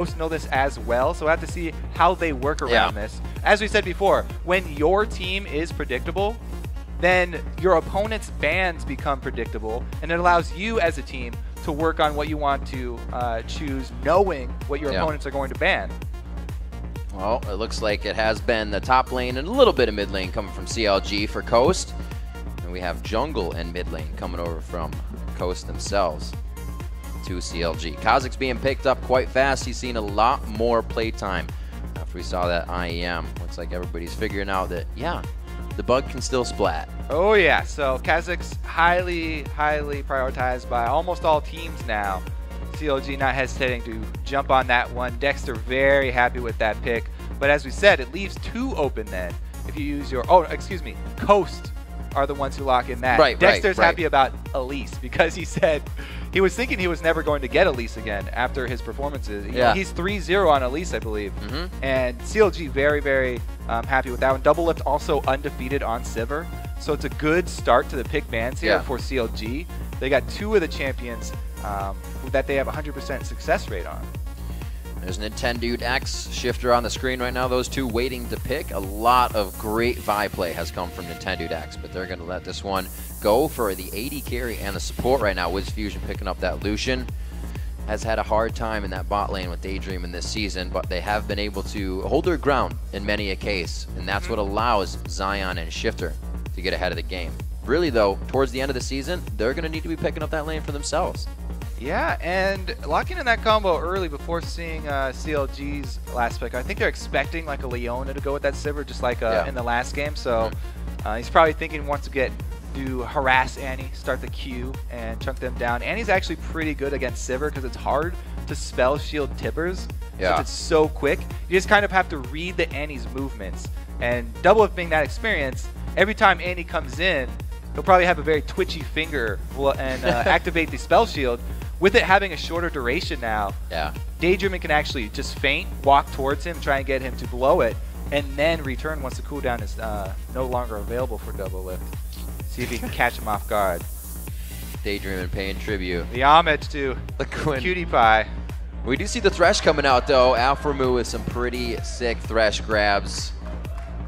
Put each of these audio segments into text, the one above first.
Coast know this as well, so we'll have to see how they work around this. As we said before, when your team is predictable, then your opponent's bans become predictable, and it allows you as a team to work on what you want to choose, knowing what your opponents are going to ban. Well, it looks like it has been the top lane and a little bit of mid lane coming from CLG for Coast. And we have jungle and mid lane coming over from Coast themselves to CLG. Kha'Zix being picked up quite fast. He's seen a lot more playtime after we saw that IEM. Looks like everybody's figuring out that, yeah, the bug can still splat. Oh yeah, so Kha'Zix highly prioritized by almost all teams now. CLG not hesitating to jump on that one. Dexter very happy with that pick. But as we said, it leaves 2 open then. If you use your, Coast are the ones who lock in that. Dexter's happy about Elise because he said he was thinking he was never going to get Elise again after his performances. He's 3-0 on Elise, I believe. And CLG very happy with that one. Double Lift also undefeated on Sivir. So it's a good start to the pick bans here for CLG. They got 2 of the champions that they have 100% success rate on. There's Nintendo X Shifter on the screen right now. Those 2 waiting to pick. A lot of great Vi play has come from Nintendo X, but they're going to let this one go for the AD carry and the support right now. Wiz Fusion picking up that Lucian. Has had a hard time in that bot lane with Daydream in this season, but they have been able to hold their ground in many a case, and that's what allows Zion and Shifter to get ahead of the game. Really, though, towards the end of the season, they're going to need to be picking up that lane for themselves. Yeah, and locking in that combo early before seeing CLG's last pick. I think they're expecting like a Leona to go with that Sivir, just like in the last game. So he's probably thinking wants to harass Annie, start the Q, and chunk them down. Annie's actually pretty good against Sivir because it's hard to spell shield Tibbers. Since it's so quick. You just kind of have to read the Annie's movements. And Double Lift being that experience, every time Annie comes in, he'll probably have a very twitchy finger and activate the spell shield. With it having a shorter duration now, Daydreaming can actually just feint, walk towards him, try and get him to blow it, and then return once the cooldown is no longer available for Double Lift. See if he can catch him off guard. Daydreaming paying tribute. The homage to Cutie Pie. We do see the Thresh coming out, though. Alphamu with some pretty sick Thresh grabs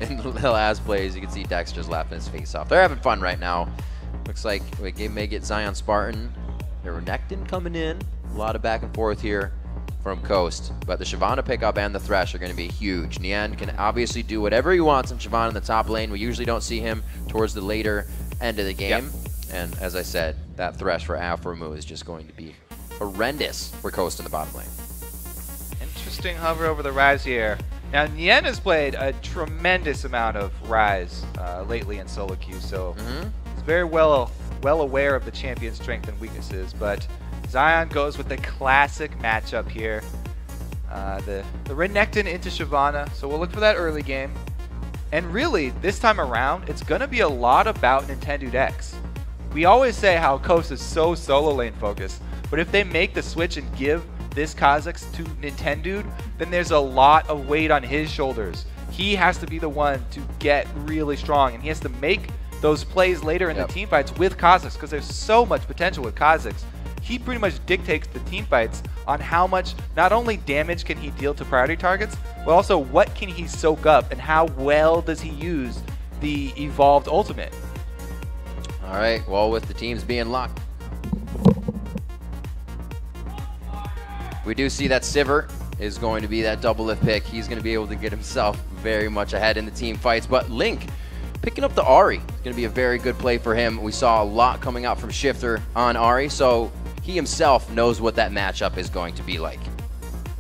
in the last plays. You can see Dexter's laughing his face off. They're having fun right now. Looks like we may get Zion Spartan. Renekton coming in. A lot of back and forth here from Coast. But the Shyvana pickup and the Thresh are going to be huge. Nian can obviously do whatever he wants on Shyvana in the top lane. We usually don't see him towards the later end of the game. And as I said, that Thresh for Alphamu is just going to be horrendous for Coast in the bottom lane. Interesting hover over the Ryze here. Now, Nian has played a tremendous amount of Ryze lately in solo queue, so he's very well aware of the champion's strengths and weaknesses, but Zion goes with the classic matchup here. The Renekton into Shyvana, so we'll look for that early game. And really, this time around, it's going to be a lot about Nintendo X. We always say how Coast is so solo lane focused, but if they make the switch and give this Kha'Zix to Nintendo, then there's a lot of weight on his shoulders. He has to be the one to get really strong, and he has to make those plays later in the team fights with Kha'Zix because there's so much potential with Kha'Zix. He pretty much dictates the team fights on how much not only damage can he deal to priority targets, but also what can he soak up and how well does he use the evolved ultimate. All right, well, with the teams being locked, we do see that Sivir is going to be that Double Lift pick. He's going to be able to get himself very much ahead in the team fights, but Link picking up the Ahri is going to be a very good play for him. We saw a lot coming out from Shifter on Ahri, so he himself knows what that matchup is going to be like.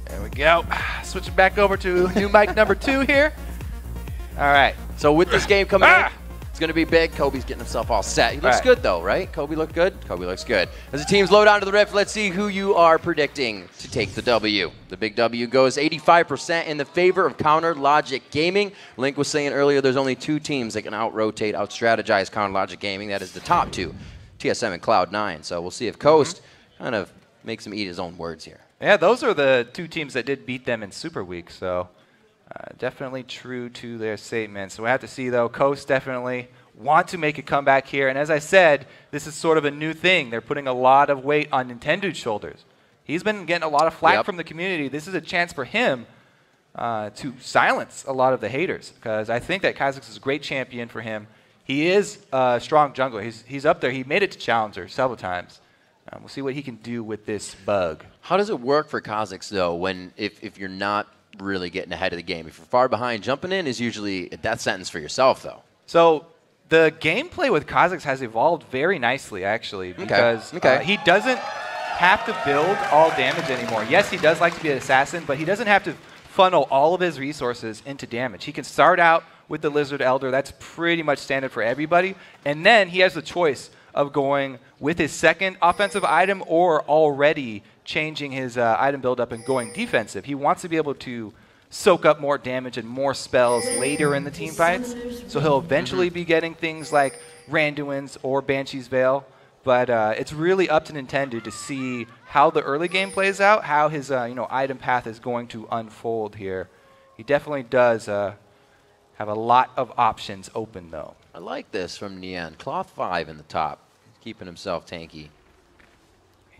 There we go. Switching back over to new mic number 2 here. All right. So with this game coming in, it's going to be big. Kobe's getting himself all set. He looks good, though, right? Kobe looked good? Kobe looks good. As the teams load onto the Rift, let's see who you are predicting to take the W. The big W goes 85% in the favor of Counter Logic Gaming. Link was saying earlier there's only 2 teams that can out-rotate, out-strategize Counter Logic Gaming. That is the top 2, TSM and Cloud9. So we'll see if Coast kind of makes him eat his own words here. Yeah, those are the 2 teams that did beat them in Super Week, so definitely true to their statement. So we have to see, though. Coast definitely want to make a comeback here. And as I said, this is sort of a new thing. They're putting a lot of weight on Nintendo's shoulders. He's been getting a lot of flack from the community. This is a chance for him to silence a lot of the haters, because I think that Kha'Zix is a great champion for him. He is a strong jungler. He's up there. He made it to Challenger several times. We'll see what he can do with this bug. How does it work for Kha'Zix, though, when if you're not really getting ahead of the game? If you're far behind, jumping in is usually a death sentence for yourself, though. So the gameplay with Kha'Zix has evolved very nicely, actually, because he doesn't have to build all damage anymore. Yes, he does like to be an assassin, but he doesn't have to funnel all of his resources into damage. He can start out with the Lizard Elder. That's pretty much standard for everybody. And then he has the choice of going with his second offensive item or already changing his item build-up and going defensive. He wants to be able to soak up more damage and more spells later in the team fights. So he'll eventually be getting things like Randuin's or Banshee's Veil. But it's really up to Nintendo to see how the early game plays out, how his item path is going to unfold here. He definitely does have a lot of options open, though. I like this from Nian. Cloth 5 in the top, keeping himself tanky.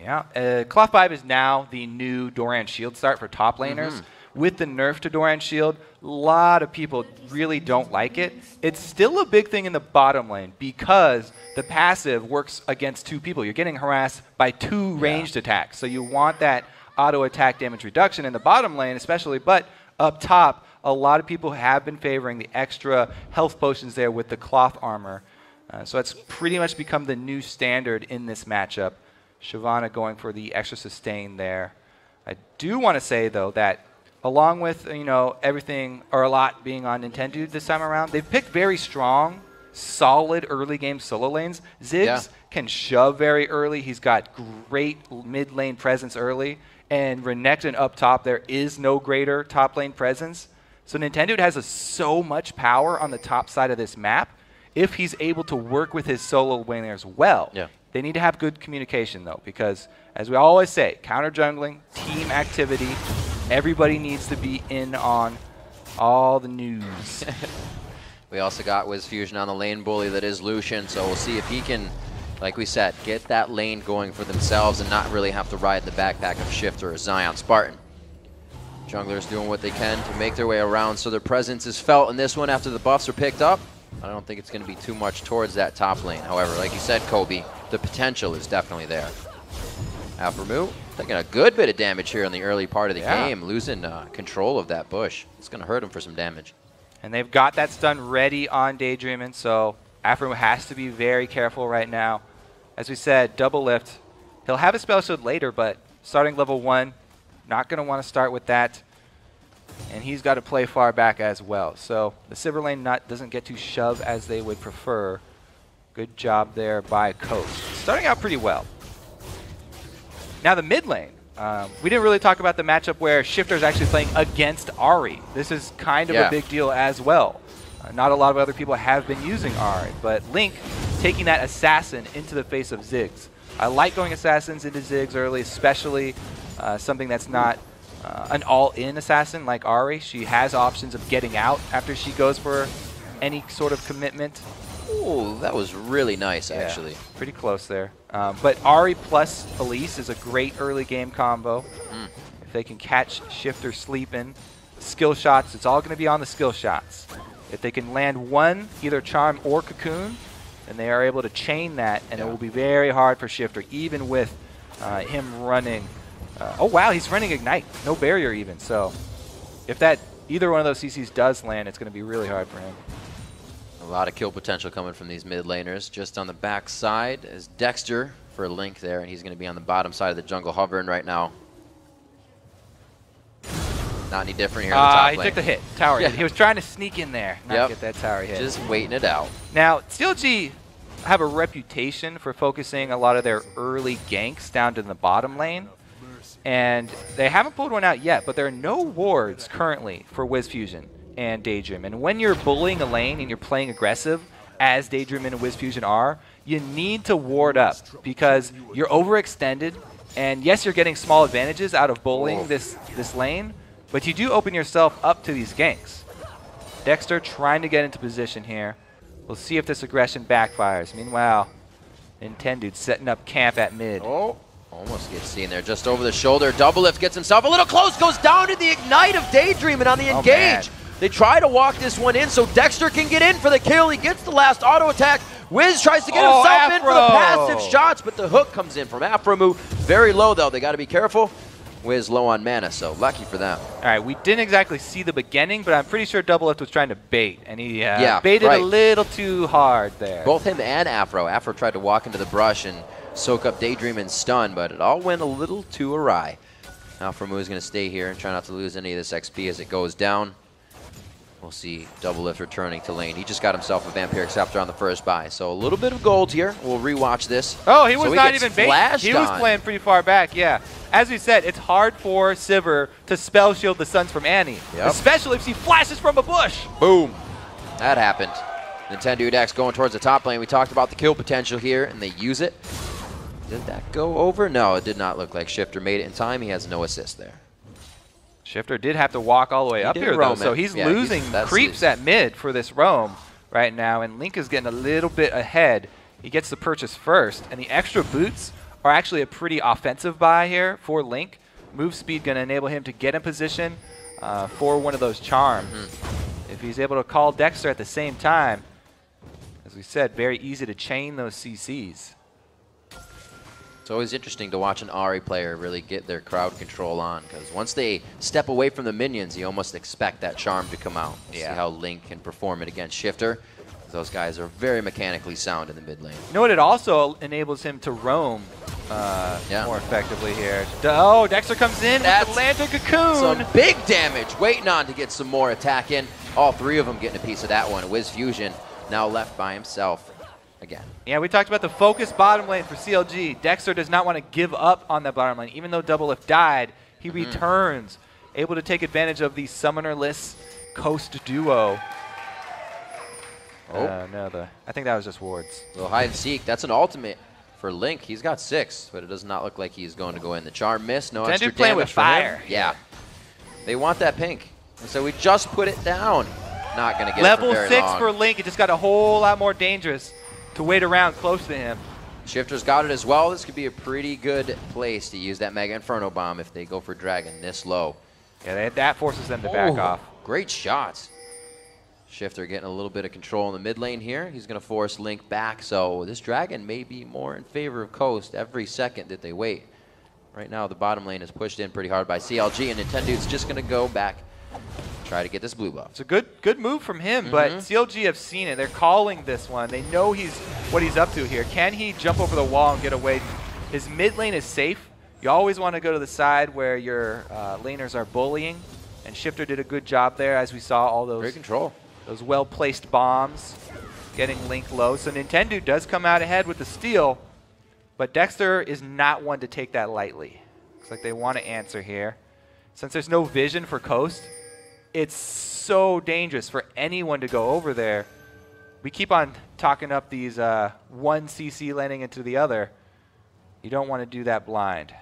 Yeah, Cloth 5 is now the new Doran Shield start for top laners. With the nerf to Doran Shield, a lot of people really don't like it. It's still a big thing in the bottom lane because the passive works against 2 people. You're getting harassed by 2 ranged attacks. So you want that auto attack damage reduction in the bottom lane especially, but up top, a lot of people have been favoring the extra health potions there with the cloth armor. So it's pretty much become the new standard in this matchup. Shyvana going for the extra sustain there. I do want to say, though, that along with everything or a lot being on Nintendo this time around, they've picked very strong, solid early game solo lanes. Ziggs can shove very early. He's got great mid lane presence early. And Renekton up top, there is no greater top lane presence. So Nintendo has so much power on the top side of this map. If he's able to work with his solo laners well, they need to have good communication, though, because as we always say, counter jungling, team activity, everybody needs to be in on all the news. We also got Wiz Fusion on the lane bully that is Lucian, so we'll see if he can, like we said, get that lane going for themselves and not really have to ride the backpack of Shifter or Zion. Spartan. Junglers doing what they can to make their way around, so their presence is felt in this one after the buffs are picked up. I don't think it's going to be too much towards that top lane. However, like you said, Kobe, the potential is definitely there. Alphamu taking a good bit of damage here in the early part of the game, losing control of that bush. It's going to hurt him for some damage. And they've got that stun ready on Daydreamin', so Alphamu has to be very careful right now. As we said, double lift. He'll have a spell shield later, but starting level 1, not going to want to start with that. And he's got to play far back as well. So the Silver lane doesn't get to shove as they would prefer. Good job there by Coast. Starting out pretty well. Now the mid lane. We didn't really talk about the matchup where Shifter is actually playing against Ahri. This is kind of a big deal as well. Not a lot of other people have been using Ahri, but Link taking that assassin into the face of Ziggs. I like going assassins into Ziggs early, especially something that's not an all-in assassin like Ahri. She has options of getting out after she goes for any sort of commitment. Ooh, that was really nice, actually. Pretty close there. But Ahri plus Elise is a great early game combo. If they can catch Shifter sleeping, skill shots, it's all going to be on the skill shots. If they can land one, either Charm or Cocoon, then they are able to chain that, and it will be very hard for Shifter, even with him running. Oh, wow, he's running Ignite. No barrier even. So if that either one of those CCs does land, it's going to be really hard for him. A lot of kill potential coming from these mid laners. Just on the back side is Dexter for Link there, and he's going to be on the bottom side of the jungle hovering right now. Not any different here in the top lane. He took the hit. Tower hit. He was trying to sneak in there, not get that tower hit. Just waiting it out. Now, CLG have a reputation for focusing a lot of their early ganks down to the bottom lane. And they haven't pulled one out yet, but there are no wards currently for Wiz Fusion and Daydream. And when you're bullying a lane and you're playing aggressive, as Daydream and Wiz Fusion are, you need to ward up because you're overextended. And yes, you're getting small advantages out of bullying this lane, but you do open yourself up to these ganks. Dexter trying to get into position here. We'll see if this aggression backfires. Meanwhile, Nintendo setting up camp at mid. Oh Almost gets seen there, just over the shoulder. Double lift gets himself a little close, goes down to the ignite of Daydreaming on the engage. They try to walk this one in so Dexter can get in for the kill. He gets the last auto attack. Wiz tries to get himself in for the passive shots, but the hook comes in from Afromu. Very low though, they gotta be careful. Wiz low on mana, so lucky for them. All right, we didn't exactly see the beginning, but I'm pretty sure Double Lift was trying to bait, and he baited a little too hard there. Both him and Afro. Afro tried to walk into the brush and soak up Daydream and stun, but it all went a little too awry. Afromu is going to stay here and try not to lose any of this XP as it goes down. We'll see Double Lift returning to lane. He just got himself a Vampiric Scepter on the first buy, so a little bit of gold here. We'll rewatch this. Oh, he was not even baiting. He was playing pretty far back, yeah. As we said, it's hard for Sivir to spell shield the Suns from Annie, especially if she flashes from a bush. Boom. That happened. Nintendo Dex going towards the top lane. We talked about the kill potential here, and they use it. Did that go over? No, it did not look like Shifter made it in time. He has no assist there. Shifter did have to walk all the way up here, though, so he's losing creeps at mid for this roam right now, and Link is getting a little bit ahead. He gets the purchase first, and the extra boots are actually a pretty offensive buy here for Link. Move speed going to enable him to get in position for one of those charms. If he's able to call Dexter at the same time, as we said, very easy to chain those CCs. It's always interesting to watch an Ahri player really get their crowd control on, because once they step away from the minions, you almost expect that charm to come out. See how Link can perform it against Shifter. Those guys are very mechanically sound in the mid lane. You know what? It also enables him to roam more effectively here. Oh, Dexter comes in with the Lantern Cocoon. Some big damage, waiting on to get some more attack in. All three of them getting a piece of that one. Wiz Fusion now left by himself again. Yeah, we talked about the focus bottom lane for CLG. Dexter does not want to give up on that bottom lane. Even though Double Lift died, he returns, able to take advantage of the summonerless Coast duo. No, I think that was just wards. A little hide and seek. That's an ultimate for Link. He's got 6, but it does not look like he's going to go in. The charm miss, no extra damage playing with fire. Yeah. They want that pink. And so we just put it down. Not going to get Level it for very 6 long. for Link. It just got a whole lot more dangerous to wait around close to him. Shifter's got it as well. This could be a pretty good place to use that Mega Inferno Bomb if they go for Dragon this low. Yeah, that forces them to back off. Great shots. Shifter getting a little bit of control in the mid lane here. He's going to force Link back, so this Dragon may be more in favor of Coast every second that they wait. Right now, the bottom lane is pushed in pretty hard by CLG, and Nintendo's just going to go back, try to get this blue buff. It's a good move from him, but CLG have seen it. They're calling this one. They know what he's up to here. Can he jump over the wall and get away? His mid lane is safe. You always want to go to the side where your laners are bullying, and Shifter did a good job there, as we saw all those. Great control. Those well-placed bombs, getting Link low. So Nintendo does come out ahead with the steal, but Dexter is not one to take that lightly. Looks like they want to answer here. Since there's no vision for Coast, it's so dangerous for anyone to go over there. We keep on talking up these one CC landing into the other. You don't want to do that blind.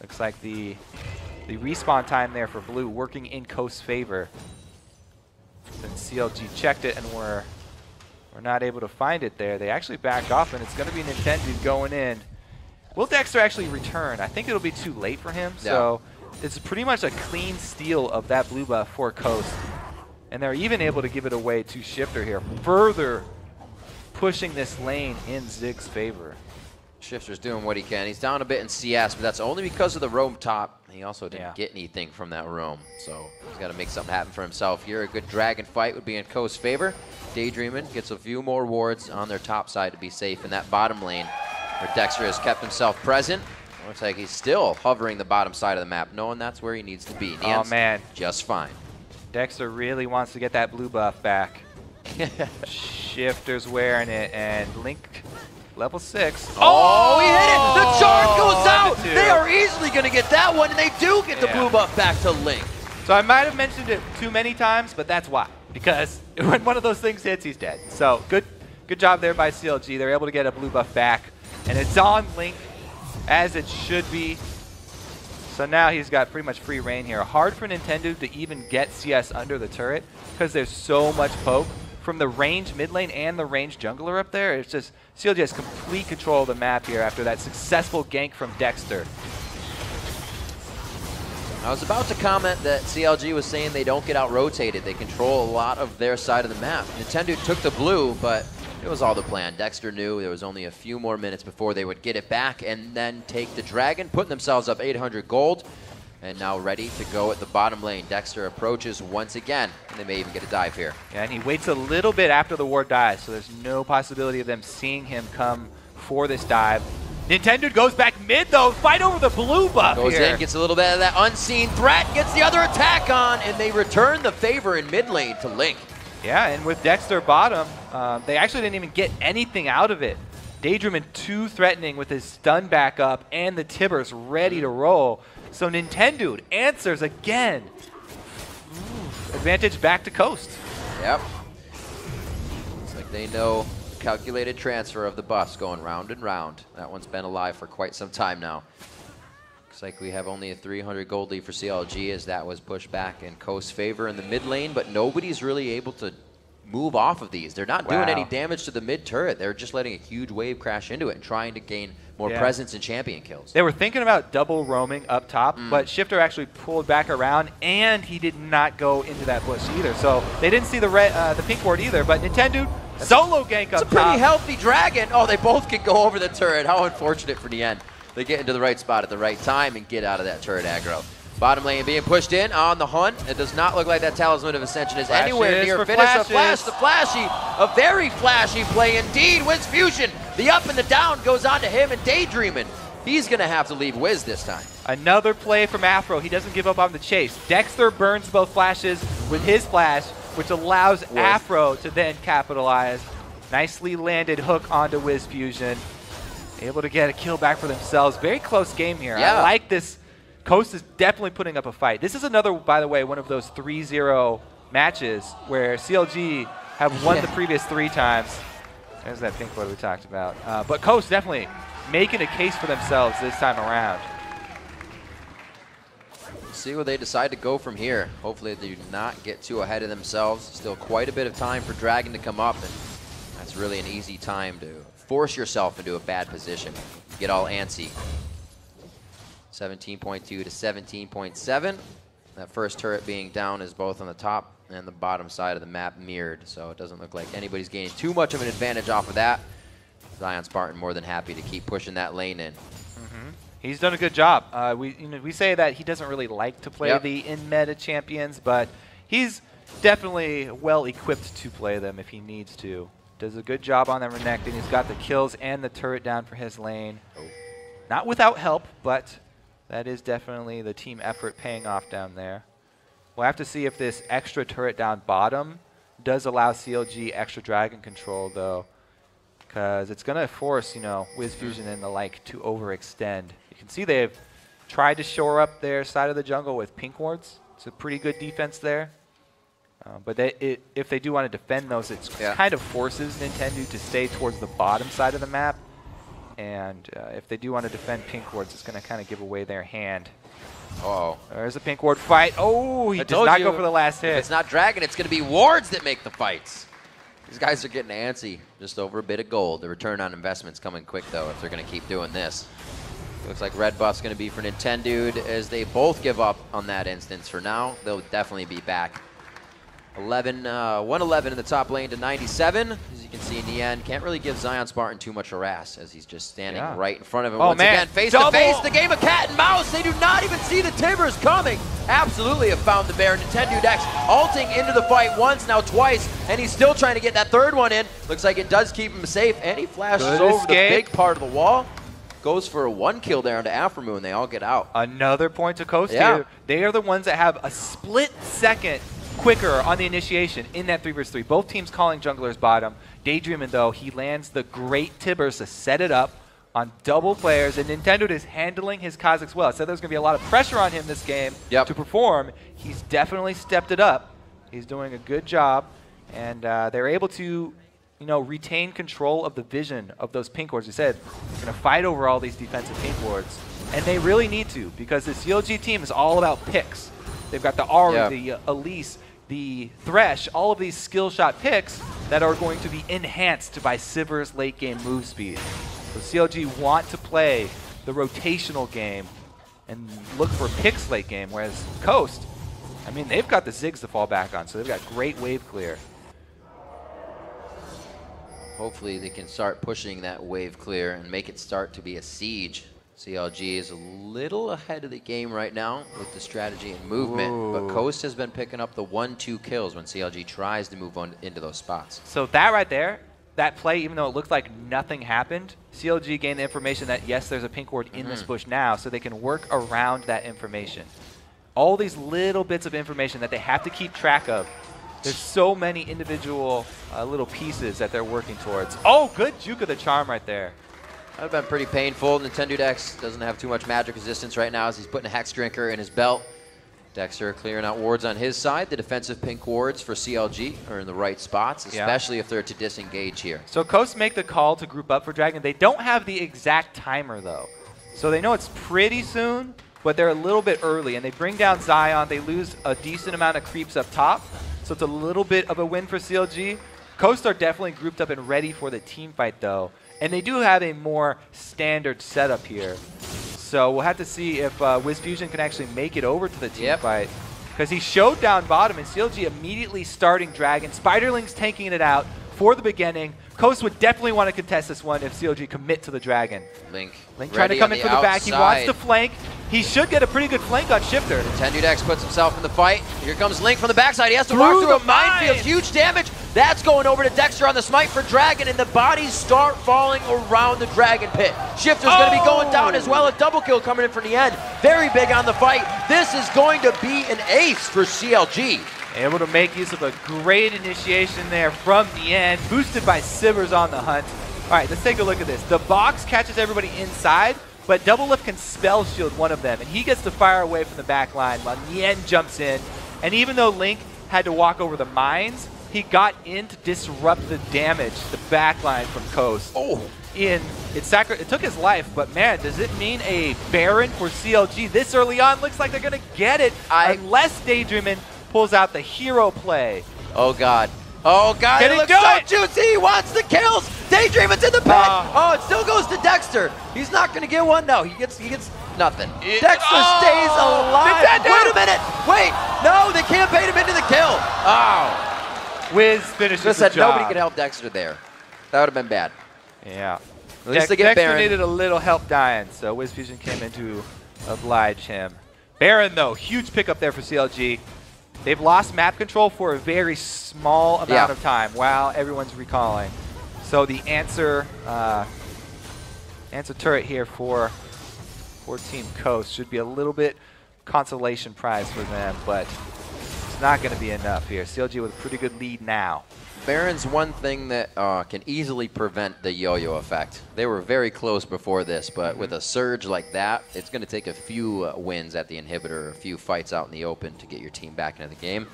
Looks like the respawn time there for Blue working in Coast's favor. Since CLG checked it and we're not able to find it there, they actually back off, and it's going to be Nintendo going in. Will Dexter actually return? I think it'll be too late for him, so it's pretty much a clean steal of that blue buff for Coast. And they're even able to give it away to Shifter here, further pushing this lane in Zig's favor. Shifter's doing what he can. He's down a bit in CS, but that's only because of the roam top. He also didn't get anything from that roam, so he's got to make something happen for himself here. A good Dragon fight would be in Coast's favor. Daydreaming gets a few more wards on their top side to be safe in that bottom lane, where Dexter has kept himself present. Looks like he's still hovering the bottom side of the map, knowing that's where he needs to be. Oh, man. Just fine. Dexter really wants to get that blue buff back. Shifter's wearing it, and Link... Level 6. Oh, he hit it! The charge goes out! They are easily going to get that one, and they do get the blue buff back to Link. So I might have mentioned it too many times, but that's why. Because when one of those things hits, he's dead. So good job there by CLG. They're able to get a blue buff back, and it's on Link, as it should be. So now he's got pretty much free reign here. Hard for Nintendo to even get CS under the turret, because there's so much poke from the range mid lane and the range jungler up there. It's just CLG has complete control of the map here after that successful gank from Dexter. I was about to comment that CLG was saying they don't get out-rotated. They control a lot of their side of the map. Nintendo took the blue, but it was all the plan. Dexter knew there was only a few more minutes before they would get it back and then take the dragon, putting themselves up 800 gold, and now ready to go at the bottom lane. Dexter approaches once again, and they may even get a dive here. Yeah, and he waits a little bit after the ward dies, so there's no possibility of them seeing him come for this dive. Nintendo goes back mid, though. Fight over the blue buff Goes here. in, gets a little bit of that unseen threat, gets the other attack on, and they return the favor in mid lane to Link. Yeah, and with Dexter bottom, they actually didn't even get anything out of it. Daydream too threatening with his stun back up and the Tibbers ready to roll. So Nintendo answers again. Ooh, advantage back to Coast. Yep. It's like they know calculated transfer of the buffs going round and round. That one's been alive for quite some time now. Looks like we have only a 300 gold lead for CLG as that was pushed back in Coast's favor in the mid lane, but nobody's really able to move off of these. They're not doing any damage to the mid turret. They're just letting a huge wave crash into it and trying to gain more presence in champion kills. They were thinking about double roaming up top, but Shifter actually pulled back around, and he did not go into that bush either. So they didn't see the pink ward either, but Nintendo solo gank up top. It's a pretty healthy dragon. Oh, they both can go over the turret. How unfortunate for the end. They get into the right spot at the right time and get out of that turret aggro. Bottom lane being pushed in on the hunt. It does not look like that Talisman of Ascension is anywhere near finish. A flash, the flashy, a very flashy play indeed. Wiz Fusion, the up and the down goes on to him and Daydreaming. He's going to have to leave Wiz this time. Another play from Afro. He doesn't give up on the chase. Dexter burns both flashes with his flash, which allows Afro to then capitalize. Nicely landed hook onto Wiz Fusion. Able to get a kill back for themselves. Very close game here. I like this. Coast is definitely putting up a fight. This is another, by the way, one of those 3-0 matches where CLG have won the previous 3 times. There's that pink ward we talked about. But Coast definitely making a case for themselves this time around. See where they decide to go from here. Hopefully they do not get too ahead of themselves. Still quite a bit of time for Dragon to come up, and that's really an easy time to force yourself into a bad position. Get all antsy. 17.2 to 17.7. That first turret being down is both on the top and the bottom side of the map mirrored, so it doesn't look like anybody's gaining too much of an advantage off of that. Zion Spartan more than happy to keep pushing that lane in. He's done a good job. We say that he doesn't really like to play the in-meta champions, but he's definitely well-equipped to play them if he needs to. Does a good job on that Renekton. He's got the kills and the turret down for his lane. Not without help, but that is definitely the team effort paying off down there. We'll have to see if this extra turret down bottom does allow CLG extra dragon control, though, because it's going to force, Wiz Fusion and the like to overextend. You can see they've tried to shore up their side of the jungle with pink wards. It's a pretty good defense there. But if they do want to defend those, it kind of forces Nintendo to stay towards the bottom side of the map. And if they do want to defend pink wards, it's going to kind of give away their hand. Oh, there's a pink ward fight. Oh, he does not go for the last hit. If it's not Dragon, it's going to be wards that make the fights. These guys are getting antsy. Just over a bit of gold. The return on investment's coming quick, though, if they're going to keep doing this. Looks like red buff's going to be for Nintendo as they both give up on that instance for now. They'll definitely be back. 111 in the top lane to 97. As you can see in the end, can't really give Zion Spartan too much harass as he's just standing right in front of him once again. Face to face, the game of cat and mouse. They do not even see the Timbers coming. Absolutely have found the bear. Nintendo Dex ulting into the fight once, now twice, and he's still trying to get that third one in. Looks like it does keep him safe, and he flashes over the big part of the wall. Goes for a 1 kill there onto Aframu, and they all get out. Another point to Coast here. They are the ones that have a split second quicker on the initiation in that 3v3. Both teams calling junglers bottom. Daydreaming, though, he lands the great Tibbers to set it up on double players, and Nintendo is handling his Kazakhs well. I said there's going to be a lot of pressure on him this game to perform. He's definitely stepped it up. He's doing a good job, and they're able to retain control of the vision of those pink wards. We said they're going to fight over all these defensive pink wards, and they really need to, because the CLG team is all about picks. They've got the Aura, the Elise, the Thresh, all of these skill shot picks, that are going to be enhanced by Sivir's late game move speed. So CLG want to play the rotational game and look for picks late game, whereas Coast, I mean, they've got the Ziggs to fall back on, so they've got great wave clear. Hopefully they can start pushing that wave clear and make it start to be a siege. CLG is a little ahead of the game right now with the strategy and movement, but Coast has been picking up the 1-2 kills when CLG tries to move on into those spots. So that right there, that play, even though it looked like nothing happened, CLG gained the information that, yes, there's a pink ward in this bush now, so they can work around that information. All these little bits of information that they have to keep track of. There's so many individual little pieces that they're working towards. Oh, good juke of the charm right there. That would have been pretty painful. Nintendo Dex doesn't have too much magic resistance right now as he's putting a Hex Drinker in his belt. Dexter clearing out wards on his side. The defensive pink wards for CLG are in the right spots, especially if they're to disengage here. So Coast make the call to group up for Dragon. They don't have the exact timer, though. So they know it's pretty soon, but they're a little bit early. And they bring down Zion. They lose a decent amount of creeps up top. So it's a little bit of a win for CLG. Coast are definitely grouped up and ready for the team fight, though. And they do have a more standard setup here. So we'll have to see if WizFusion can actually make it over to the team fight. Because he showed down bottom, and CLG immediately starting Dragon. Spiderling's tanking it out for the beginning. Coast would definitely want to contest this one if CLG commit to the Dragon. Link trying to come in from the back. He wants to flank. He should get a pretty good flank on Shifter. Nintendo Dex puts himself in the fight. Here comes Link from the backside. He has to walk through a minefield. Huge damage. That's going over to Dexter on the smite for Dragon, and the bodies start falling around the Dragon pit. Shifter's going to be going down as well. A double kill coming in from the end. Very big on the fight. This is going to be an ace for CLG. Able to make use of a great initiation there from the end, boosted by Sivir's on the hunt. All right, let's take a look at this. The box catches everybody inside, but Double Lift can spell shield one of them, and he gets to fire away from the back line while Nien jumps in. And even though Link had to walk over the mines, he got in to disrupt the damage, the back line from Coast. It took his life, but man, does it mean a Baron for CLG this early on? Looks like they're going to get it, unless Daydreamin' pulls out the hero play. Oh, God. Oh, God, it looks so juicy. He wants the kills. Daydreamin's in the pit. It still goes to Dexter. He's not going to get one. No, he gets nothing. Dexter stays alive. Wait a minute. Wait. No, they can't bait him into the kill. Wiz finishes the job. Nobody could help Dexter there. That would have been bad. Yeah. At least they get Dexter Baron. needed a little help dying, so WizFusion came in to oblige him. Baron, though, huge pickup there for CLG. They've lost map control for a very small amount of time while everyone's recalling. So the answer turret here for Team Coast should be a little bit consolation prize for them, but it's not going to be enough here. CLG with a pretty good lead now. Baron's one thing that can easily prevent the yo-yo effect. They were very close before this, but with a surge like that, it's going to take a few wins at the inhibitor, a few fights out in the open to get your team back into the game.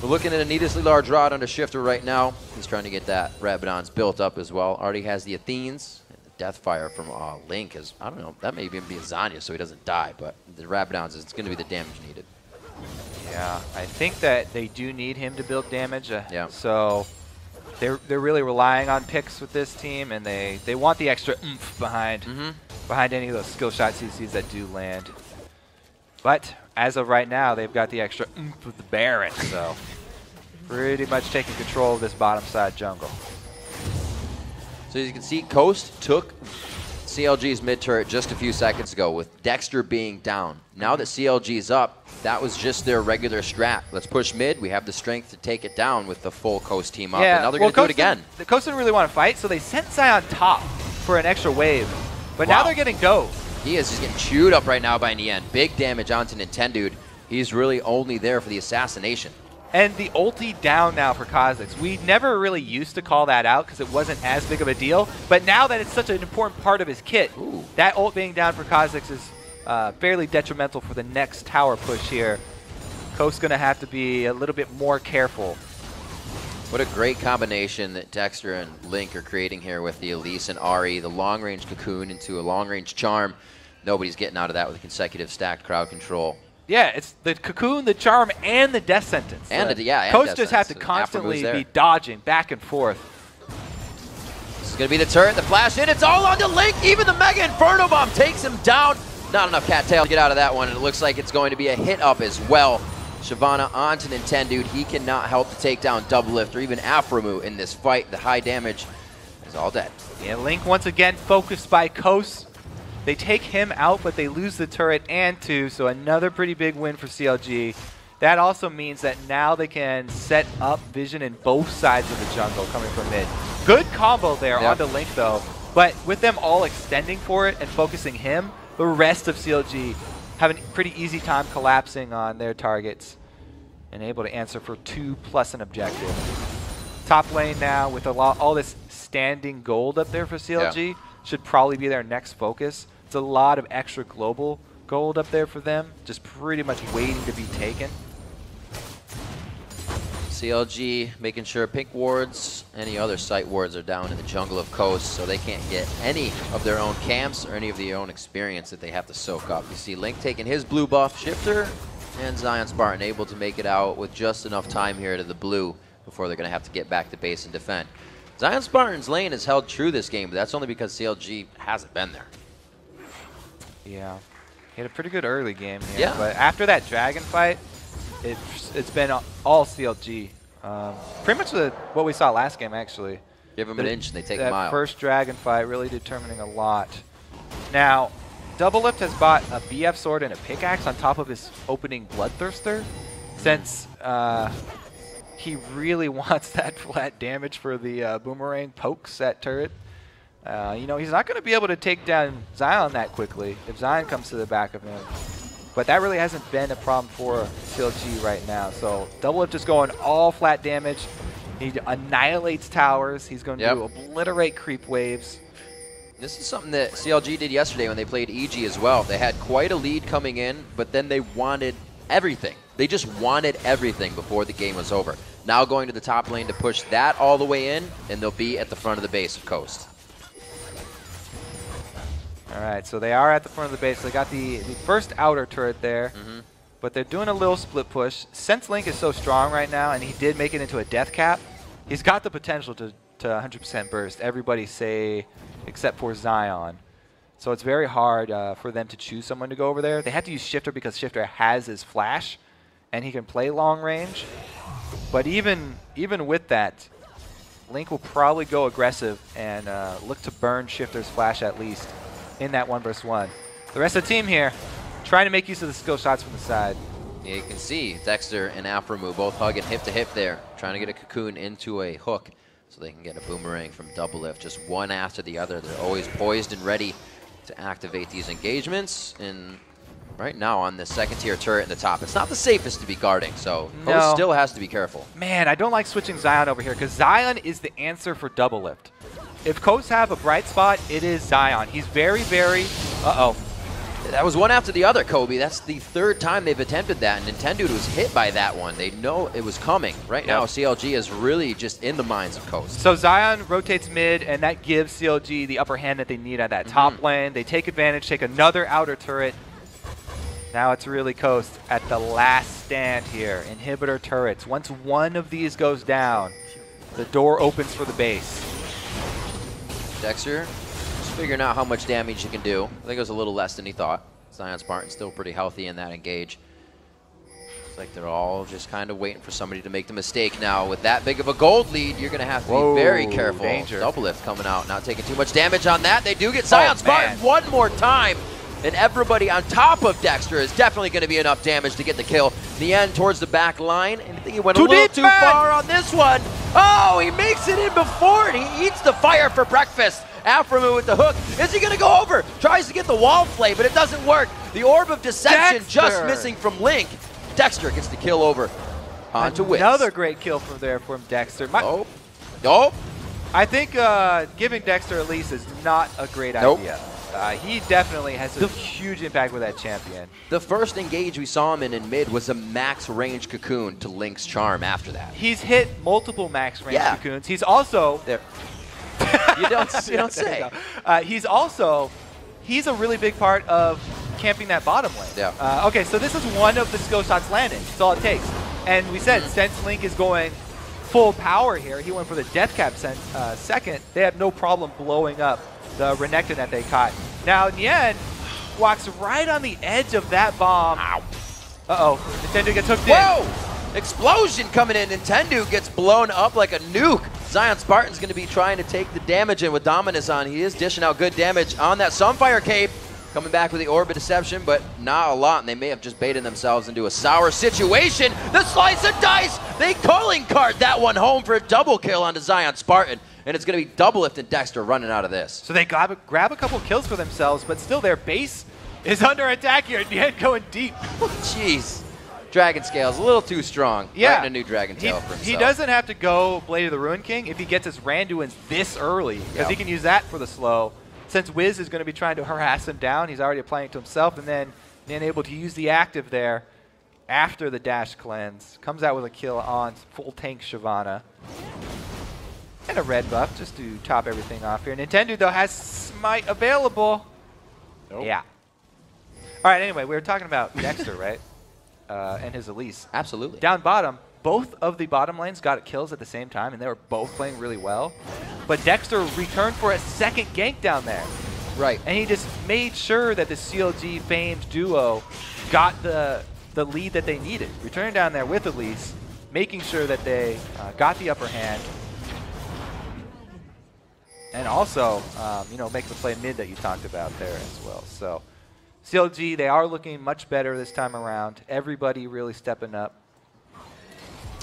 We're looking at a needlessly large rod under Shifter right now. He's trying to get that Rabadon's built up as well. Already has the Athenes. The Deathfire from Link is, I don't know, that may even be a Zanya so he doesn't die, but the Rabadon's is going to be the damage needed. Yeah, I think that they do need him to build damage. So they're really relying on picks with this team, and they want the extra oomph behind any of those skill shot CCs that do land. But as of right now, they've got the extra oomph with the Baron, so pretty much taking control of this bottom side jungle. So as you can see, Coast took CLG's mid turret just a few seconds ago with Dexter being down. Now that CLG's up, that was just their regular strat. Let's push mid. We have the strength to take it down with the full Coast team up. And now they're going to do it again. The Coast didn't really want to fight, so they sent Zion top for an extra wave. But now they're getting dove. He is just getting chewed up right now by Nien. Big damage onto Nintendo. He's really only there for the assassination. And the ulti down now for Kha'Zix. We never really used to call that out because it wasn't as big of a deal. But now that it's such an important part of his kit, that ult being down for Kha'Zix is fairly detrimental for the next tower push here. Coast's going to have to be a little bit more careful. What a great combination that Dexter and Link are creating here with the Elise and Ahri, the long-range cocoon into a long-range charm. Nobody's getting out of that with a consecutive stacked crowd control. Yeah, it's the Cocoon, the Charm, and the Death Sentence. And Coast just have to constantly be dodging back and forth. This is going to be the turret, the flash in. It's all on the Link. Even the Mega Inferno Bomb takes him down. Not enough cattail to get out of that one, and it looks like it's going to be a hit up as well. Shyvana onto Nintendude. He cannot help to take down Doublelift or even Aphromoo in this fight. The high damage is all dead. Yeah, Link once again focused by Coast. They take him out, but they lose the turret and 2, so another pretty big win for CLG. That also means that now they can set up vision in both sides of the jungle coming from mid. Good combo there onto Link though, but with them all extending for it and focusing him, the rest of CLG have a pretty easy time collapsing on their targets and able to answer for 2 plus an objective. Top lane now with all this standing gold up there for CLG should probably be their next focus. It's a lot of extra global gold up there for them, just pretty much waiting to be taken. CLG making sure pink wards, any other site wards are down in the jungle of Coast, so they can't get any of their own camps or any of their own experience that they have to soak up. You see Link taking his blue buff, Shifter, and Zion Spartan able to make it out with just enough time here to the blue before they're going to have to get back to base and defend. Zion Spartan's lane has held true this game, but that's only because CLG hasn't been there. Yeah, he had a pretty good early game here, but after that dragon fight, it's been all CLG. Pretty much what we saw last game, actually. Give them an inch and they take a mile. That first dragon fight really determining a lot. Now, Doublelift has bought a BF sword and a pickaxe on top of his opening Bloodthirster, since he really wants that flat damage for the boomerang pokes that turret. You know, he's not going to be able to take down Zion that quickly if Zion comes to the back of him. But that really hasn't been a problem for CLG right now. So Doublelift just going all flat damage. He annihilates towers. He's going to obliterate creep waves. This is something that CLG did yesterday when they played EG as well. They had quite a lead coming in, but then they wanted everything. They just wanted everything before the game was over. Now going to the top lane to push that all the way in, and they'll be at the front of the base of Coast. All right, so they are at the front of the base. They got the first outer turret there, but they're doing a little split push. Since Link is so strong right now, and he did make it into a death cap, he's got the potential to 100% burst. Everybody say, except for Zion. So it's very hard for them to choose someone to go over there. They have to use Shifter because Shifter has his flash, and he can play long range. But even with that, Link will probably go aggressive and look to burn Shifter's flash at least in that 1v1. The rest of the team here trying to make use of the skill shots from the side. Yeah, you can see Dexter and Aphromoo both hugging hip to hip there, trying to get a cocoon into a hook so they can get a boomerang from Doublelift. Just one after the other. They're always poised and ready to activate these engagements. And right now on the second tier turret in the top, it's not the safest to be guarding, so Coast still has to be careful. Man, I don't like switching Zion over here because Zion is the answer for Doublelift. If Coast have a bright spot, it is Zion. He's very, very... That was one after the other, Kobe. That's the third time they've attempted that, and Nintendude was hit by that one. They know it was coming. Right now, CLG is really just in the minds of Coast. So Zion rotates mid, and that gives CLG the upper hand that they need at that top lane. They take advantage, take another outer turret. Now it's really Coast at the last stand here. Inhibitor turrets. Once one of these goes down, the door opens for the base. Dexter just figuring out how much damage he can do. I think it was a little less than he thought. Zion Spartan still pretty healthy in that engage. It's like they're all just kind of waiting for somebody to make the mistake now. With that big of a gold lead, you're going to have to be very careful. Danger. Doublelift coming out, not taking too much damage on that. They do get Zion Spartan one more time. And everybody on top of Dexter is definitely going to be enough damage to get the kill. In the end, towards the back line, and I think he went a little too far on this one. Oh, he makes it in before, and he eats the fire for breakfast. Aphromoo with the hook. Is he going to go over? Tries to get the wall play, but it doesn't work. The Orb of Deception just missing from Link. Dexter gets the kill over onto Wiz. Another great kill from Dexter. I think giving Dexter a lease is not a great idea. He definitely has a huge impact with that champion. The first engage we saw him in mid was a max range cocoon to Link's charm after that. He's hit multiple max range cocoons. He's also... You don't say. He's a really big part of camping that bottom lane. Yeah. Okay, so this is one of the skill shots landing. That's all it takes. And we said since Link is going full power here, he went for the death cap second. They have no problem blowing up the Renekton that they caught. Now Nien walks right on the edge of that bomb. Ow. Uh-oh, Nintendo gets hooked in. Whoa! Explosion coming in. Nintendo gets blown up like a nuke. Zion Spartan's going to be trying to take the damage in with Dominus on. He is dishing out good damage on that Sunfire Cape. Coming back with the Orb of Deception, but not a lot, and they may have just baited themselves into a sour situation. The slice of dice! They calling card that one home for a double kill onto Zion Spartan, and it's going to be Doublelift and Dexter running out of this. So they grab a couple kills for themselves, but still their base is under attack here. Nien going deep. Jeez. Dragon Scale's a little too strong. Yeah. Writing a new Dragon Tail for himself. He doesn't have to go Blade of the Ruin King if he gets his Randuins this early, because he can use that for the slow. Since Wiz is going to be trying to harass him down, he's already applying it to himself, and then able to use the active there after the dash cleanse. Comes out with a kill on full tank Shyvana. And a red buff just to top everything off here. Nintendo, though, has Smite available. Nope. Yeah. All right, anyway, we were talking about Dexter, right? And his Elise. Absolutely. Down bottom, both of the bottom lanes got kills at the same time, and they were both playing really well. But Dexter returned for a second gank down there. Right. And he just made sure that the CLG famed duo got the lead that they needed. Returning down there with Elise, making sure that they got the upper hand. And also, making the play mid that you talked about there as well. So CLG, they are looking much better this time around. Everybody really stepping up.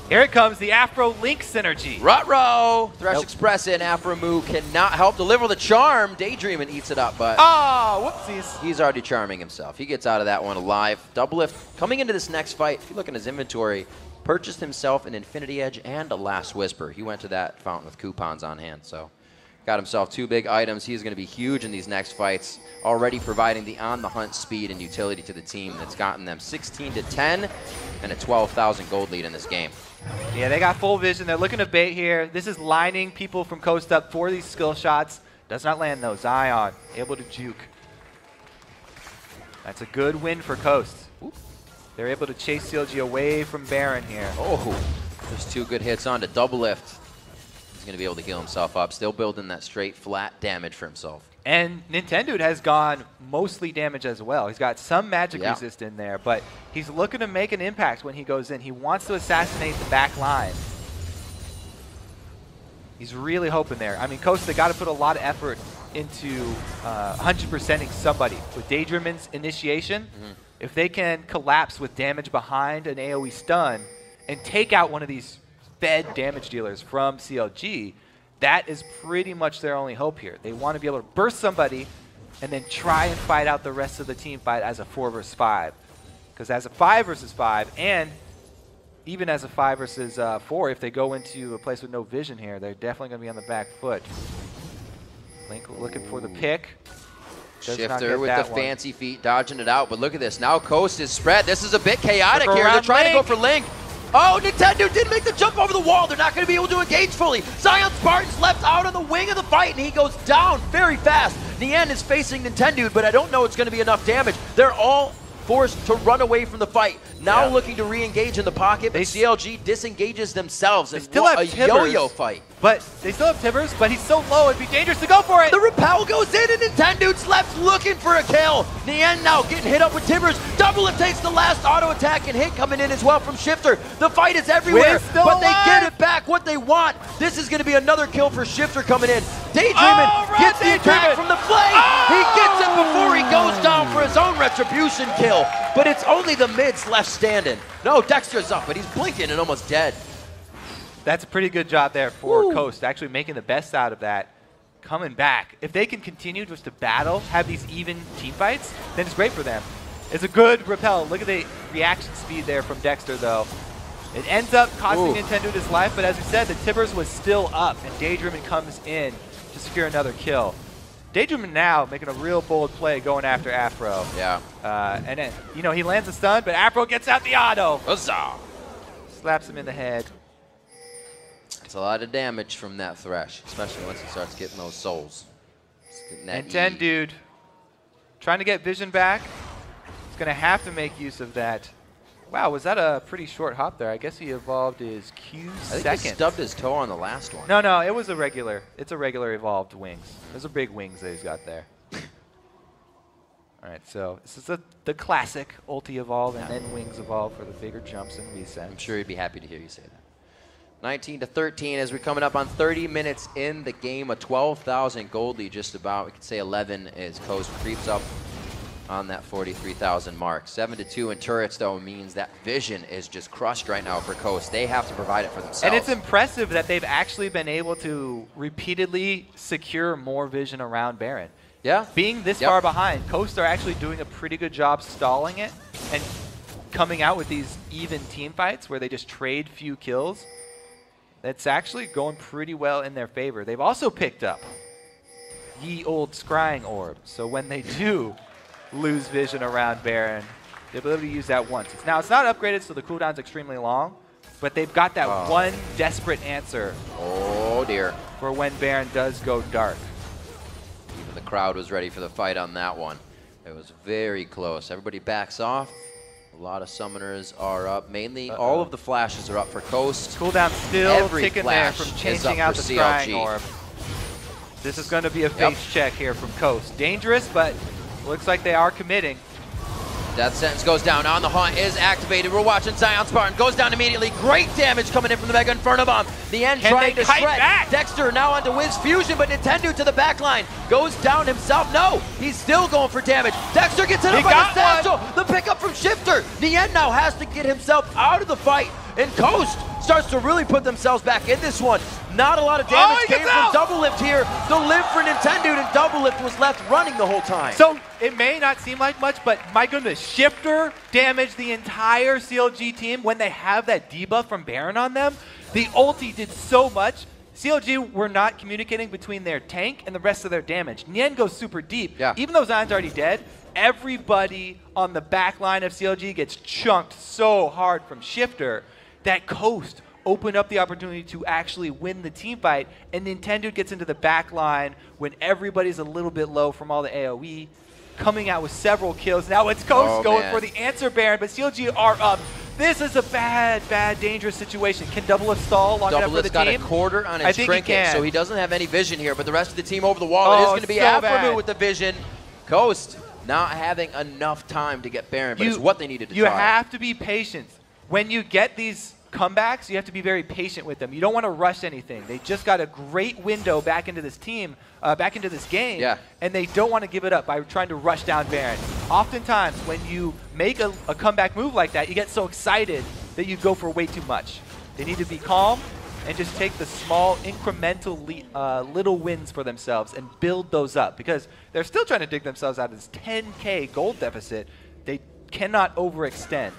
Here it comes, the Afro Link synergy. Ruh-roh! Thresh Express in. Afromoo cannot help deliver the charm. Daydreamin' eats it up, but whoopsies. He's already charming himself. He gets out of that one alive. Doublelift coming into this next fight. If you look in his inventory, purchased himself an Infinity Edge and a Last Whisper. He went to that fountain with coupons on hand, so got himself 2 big items. He's going to be huge in these next fights, already providing the on-the-hunt speed and utility to the team that's gotten them 16-10 and a 12,000 gold lead in this game. Yeah, they got full vision. They're looking to bait here. This is lining people from coast up for these skill shots. Does not land though. Zion able to juke. That's a good win for Coast. They're able to chase CLG away from Baron here. Oh, just 2 good hits on to Doublelift. He's going to be able to heal himself up. Still building that straight flat damage for himself. And Nintendo has gone mostly damage as well. He's got some magic resist in there, but he's looking to make an impact when he goes in. He wants to assassinate the back line. He's really hoping there. I mean, Coast, they got to put a lot of effort into 100%ing somebody. With Daydreamin's initiation, if they can collapse with damage behind an AoE stun and take out one of these fed damage dealers from CLG, that is pretty much their only hope here. They want to be able to burst somebody and then try and fight out the rest of the team fight as a 4 versus 5. Because as a 5 versus 5, and even as a 5 versus 4, if they go into a place with no vision here, they're definitely going to be on the back foot. Link looking for the pick. Shifter with the fancy feet, dodging it out. But look at this. Now Coast is spread. This is a bit chaotic here. They're trying to go for Link. Oh, Nintendo did make the jump over the wall. They're not going to be able to engage fully. Zion Spartan's left out on the wing of the fight, and he goes down very fast. Nien is facing Nintendo, but I don't know it's going to be enough damage. They're all forced to run away from the fight. Now looking to re-engage in the pocket, but CLG disengages themselves. They still have a yo-yo fight. But they still have Tibbers, but he's so low, it'd be dangerous to go for it. The repel goes in, and Nintendo's left looking for a kill. Nien now getting hit up with Tibbers. Doublelift takes the last auto attack and hit coming in as well from Shifter. The fight is everywhere, but they get it back what they want. This is going to be another kill for Shifter coming in. Daydreamin' gets the attack from the flame. He gets it before he goes down for his own retribution kill. But it's only the mids left standing. No, Dexter's up, but he's blinking and almost dead. That's a pretty good job there for Coast, actually making the best out of that. Coming back. If they can continue just to battle, have these even team fights, then it's great for them. It's a good repel. Look at the reaction speed there from Dexter, though. It ends up costing Nintendo his life, but as we said, the Tibbers was still up, and Daydreamin comes in to secure another kill. Daydreamin now making a real bold play going after Afro. Yeah. And then, he lands a stun, but Afro gets out the auto. Huzzah! Slaps him in the head. It's a lot of damage from that Thresh, especially once he starts getting those souls. And 10 dude trying to get vision back. He's going to have to make use of that. Wow, was that a pretty short hop there? I guess he evolved his Q second. I think he stubbed his toe on the last one. No, no, it was a regular. It's a regular evolved wings. Those are big wings that he's got there. All right, so this is the classic ulti evolve and then wings evolve for the bigger jumps and resets. I'm sure he'd be happy to hear you say that. 19-13 as we're coming up on 30 minutes in the game. A 12,000 gold lead just about. We could say 11 as Coast creeps up on that 43,000 mark. 7-2 in turrets, though, means that vision is just crushed right now for Coast. They have to provide it for themselves. And it's impressive that they've actually been able to repeatedly secure more vision around Baron. Yeah. Being this far behind, Coast are actually doing a pretty good job stalling it and coming out with these even team fights where they just trade few kills. That's actually going pretty well in their favor. They've also picked up ye old scrying orb. So when they do lose vision around Baron, the ability to use that once. Now, it's not upgraded, so the cooldown's extremely long, but they've got that one desperate answer. Oh, dear. For when Baron does go dark. Even the crowd was ready for the fight on that one. It was very close. Everybody backs off. A lot of summoners are up. Mainly, all of the flashes are up for Coast. Cooldown still Every ticking there flash from is changing up out for the CLG. scrying orb. This is going to be a face check here from Coast. Dangerous, but looks like they are committing. Death Sentence goes down. On the Haunt is activated. We're watching Zion Spartan. Goes down immediately. Great damage coming in from the Mega Inferno Bomb. The end trying to shred. Dexter now onto Wiz Fusion, but Nintendo to the back line. Goes down himself. No, he's still going for damage. Dexter gets hit up by the satchel. The pickup from Shifter. The end now has to get himself out of the fight. And Coast starts to really put themselves back in this one. Not a lot of damage came from Double Lift here. The live for Nintendo, and Double Lift was left running the whole time. So it may not seem like much, but my goodness, Shifter damaged the entire CLG team when they have that debuff from Baron on them. The ulti did so much. CLG were not communicating between their tank and the rest of their damage. Nien goes super deep. Yeah. Even though Zion's already dead, everybody on the back line of CLG gets chunked so hard from Shifter that Coast opened up the opportunity to actually win the team fight, and Nintendo gets into the back line when everybody's a little bit low from all the AoE, coming out with several kills. Now it's Coast going for the answer Baron, but CLG are up. This is a bad, dangerous situation. Can Double Lift stall long enough for the team? Double Lift's got a quarter on his trinket, so he doesn't have any vision here, but the rest of the team over the wall is going to be Afromu with the vision. Coast not having enough time to get Baron, but it's what they needed to try. You have to be patient. When you get these comebacks, you have to be very patient with them. You don't want to rush anything. They just got a great window back into this team, back into this game, and they don't want to give it up by trying to rush down Baron. Oftentimes, when you make a comeback move like that, you get so excited that you go for way too much. They need to be calm and just take the small, incremental little wins for themselves and build those up, because they're still trying to dig themselves out of this 10K gold deficit. They cannot overextend.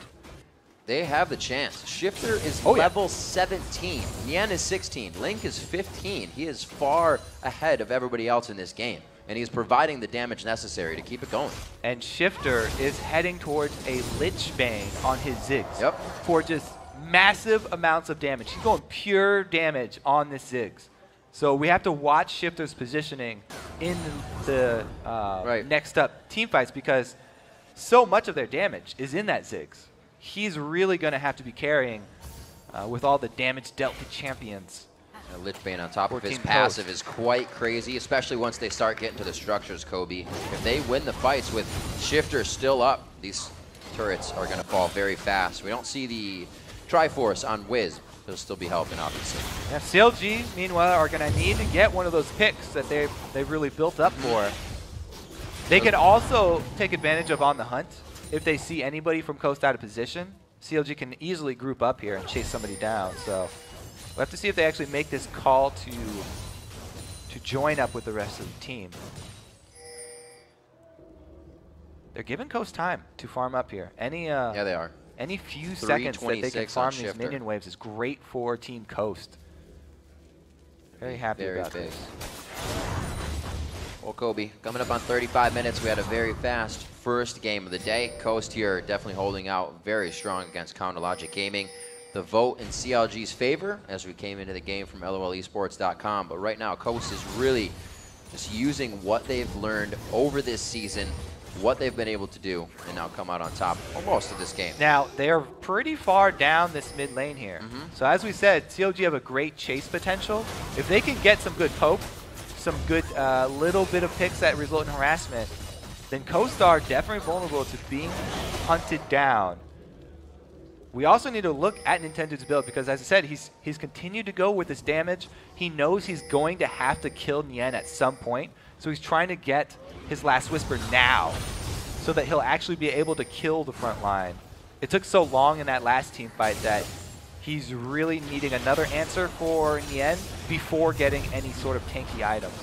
They have the chance. Shifter is level 17. Nien is 16. Link is 15. He is far ahead of everybody else in this game, and he's providing the damage necessary to keep it going. And Shifter is heading towards a Lich Bane on his Ziggs for just massive amounts of damage. He's going pure damage on this Ziggs. So we have to watch Shifter's positioning in the next up team fights, because so much of their damage is in that Ziggs. He's really going to have to be carrying with all the damage dealt to champions. Lich Bane on top of his passive is quite crazy, especially once they start getting to the structures, Kobe. If they win the fights with Shifter still up, these turrets are going to fall very fast. We don't see the Triforce on Wiz. He'll still be helping, obviously. Yeah, CLG, meanwhile, are going to need to get one of those picks that they've really built up for. They can also take advantage of on the hunt. If they see anybody from Coast out of position, CLG can easily group up here and chase somebody down. So we'll have to see if they actually make this call to join up with the rest of the team. They're giving Coast time to farm up here. Any yeah, they are. Any few seconds that they can farm these minion waves is great for Team Coast. Very happy about this. Well, Kobe, coming up on 35 minutes, we had a very fast first game of the day. Coast here definitely holding out very strong against Counter Logic Gaming. The vote in CLG's favor as we came into the game from LOLesports.com. But right now, Coast is really just using what they've learned over this season what they've been able to do and now come out on top almost of this game. Now, they're pretty far down this mid lane here. So as we said, CLG have a great chase potential. If they can get some good poke, some good little bit of picks that result in harassment, then Coast are definitely vulnerable to being hunted down. We also need to look at Nintendo's build because, as I said, he's continued to go with this damage. He knows he's going to have to kill Nien at some point, so he's trying to get his last Whisper now so that he'll actually be able to kill the front line. It took so long in that last team fight that he's really needing another answer for Nien before getting any sort of tanky items.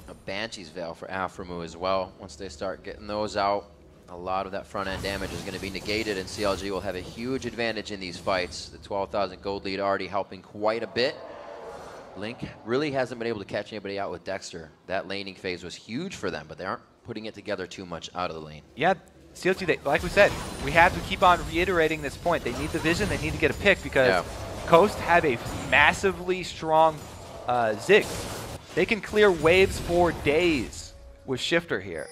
A Banshee's Veil for Aframu as well. Once they start getting those out, a lot of that front-end damage is going to be negated, and CLG will have a huge advantage in these fights. The 12,000 gold lead already helping quite a bit. Link really hasn't been able to catch anybody out with Dexter. That laning phase was huge for them, but they aren't putting it together too much out of the lane. Yeah, CLG, like we said, we have to keep on reiterating this point. They need the vision, they need to get a pick because Coast have a massively strong Zig. They can clear waves for days with Shifter here.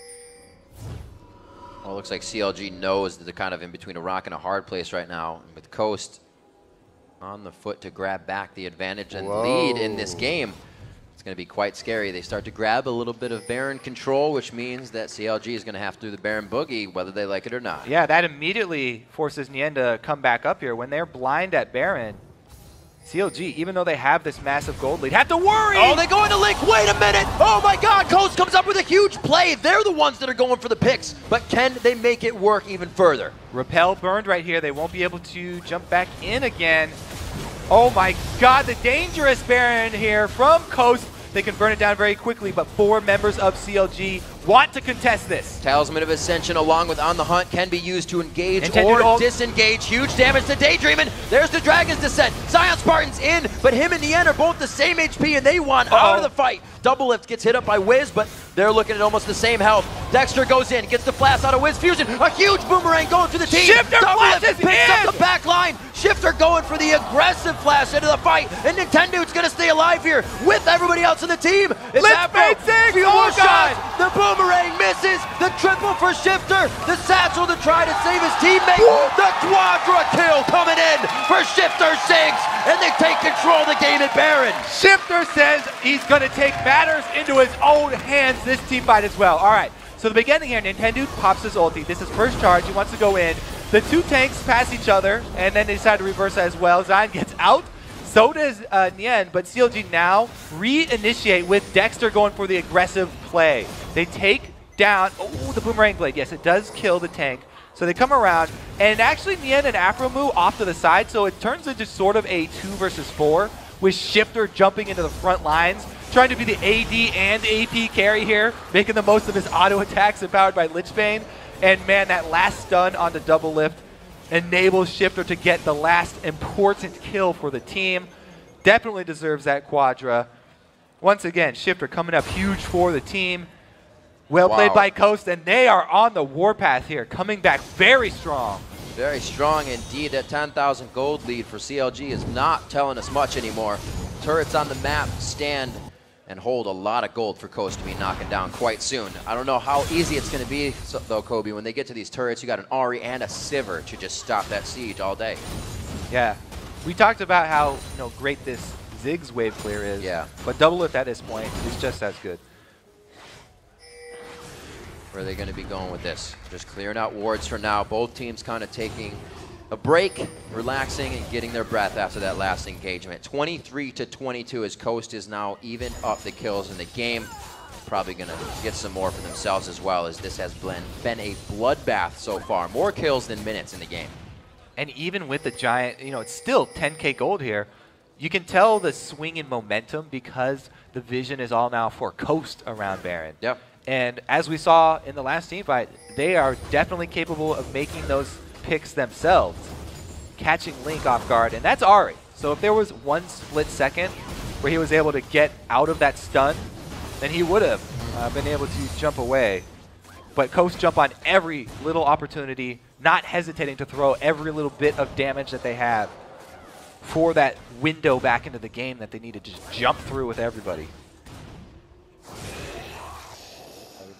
Well, it looks like CLG knows that they're kind of in between a rock and a hard place right now. And with Coast on the foot to grab back the advantage and lead in this game, it's going to be quite scary. They start to grab a little bit of Baron control, which means that CLG is going to have to do the Baron Boogie, whether they like it or not. Yeah, that immediately forces Nien to come back up here. When they're blind at Baron, CLG, even though they have this massive gold lead, have to worry! Oh, they go into Link. Wait a minute! Oh my god, Coast comes up with a huge play. They're the ones that are going for the picks, but can they make it work even further? Repel burned right here. They won't be able to jump back in again. Oh my god, the dangerous Baron here from Coast. They can burn it down very quickly, but 4 members of CLG want to contest this. Talisman of Ascension along with On the Hunt can be used to engage or disengage. Huge damage to Daydreamin'. There's the Dragon's Descent. Zion Spartan's in, but him and Nien are both the same HP and they want out of the fight. Double Lift gets hit up by Wiz, but they're looking at almost the same health. Dexter goes in, gets the flash out of Wiz Fusion. A huge boomerang going to the team. Shifter flashes picks up the back line. Shifter going for the aggressive flash into the fight, and Nintendo's gonna stay alive here with everybody else in the team. Let's make six! Oh god! The boomerang misses. The triple for Shifter. The satchel to try to save his teammate. The quadra kill coming in for Shifter 6, and they take control of the game at Baron. Shifter says he's gonna take matters into his own hands this team fight as well. All right, so the beginning here, Nintendo pops his ulti. This is first charge. He wants to go in. The 2 tanks pass each other, and then they decide to reverse as well. Zion gets out. So does Nien, but CLG now reinitiate with Dexter going for the aggressive play. They take down, oh, the Boomerang Blade. Yes, it does kill the tank. So they come around, and actually Nien and Aframu off to the side, so it turns into sort of a 2 versus 4, with Shifter jumping into the front lines, trying to be the AD and AP carry here, making the most of his auto attacks empowered by Lichbane. And man, that last stun on the double lift enables Shifter to get the last important kill for the team. Definitely deserves that quadra. Once again, Shifter coming up huge for the team. Well played by Coast, and they are on the warpath here, coming back very strong. Very strong indeed. That 10,000 gold lead for CLG is not telling us much anymore. Turrets on the map stand and hold a lot of gold for Coast to be knocking down quite soon. I don't know how easy it's going to be, though, Kobe. When they get to these turrets, you got an Ahri and a Sivir to just stop that siege all day. Yeah. We talked about how great this Ziggs wave clear is. Yeah. But double lift at this point is just as good. Where are they going to be going with this? Just clearing out wards for now. Both teams kind of taking a break, relaxing, and getting their breath after that last engagement. 23-22 as Coast is now even up the kills in the game. Probably going to get some more for themselves as well, as this has been a bloodbath so far. More kills than minutes in the game. And even with the giant, it's still 10k gold here. You can tell the swing in momentum because the vision is all now for Coast around Baron. Yep. And as we saw in the last team fight, they are definitely capable of making those picks themselves, catching Link off guard, and that's Ahri. So if there was one split second where he was able to get out of that stun, then he would have been able to jump away. But Coast jump on every little opportunity, not hesitating to throw every little bit of damage that they have for that window back into the game that they need to just jump through with everybody.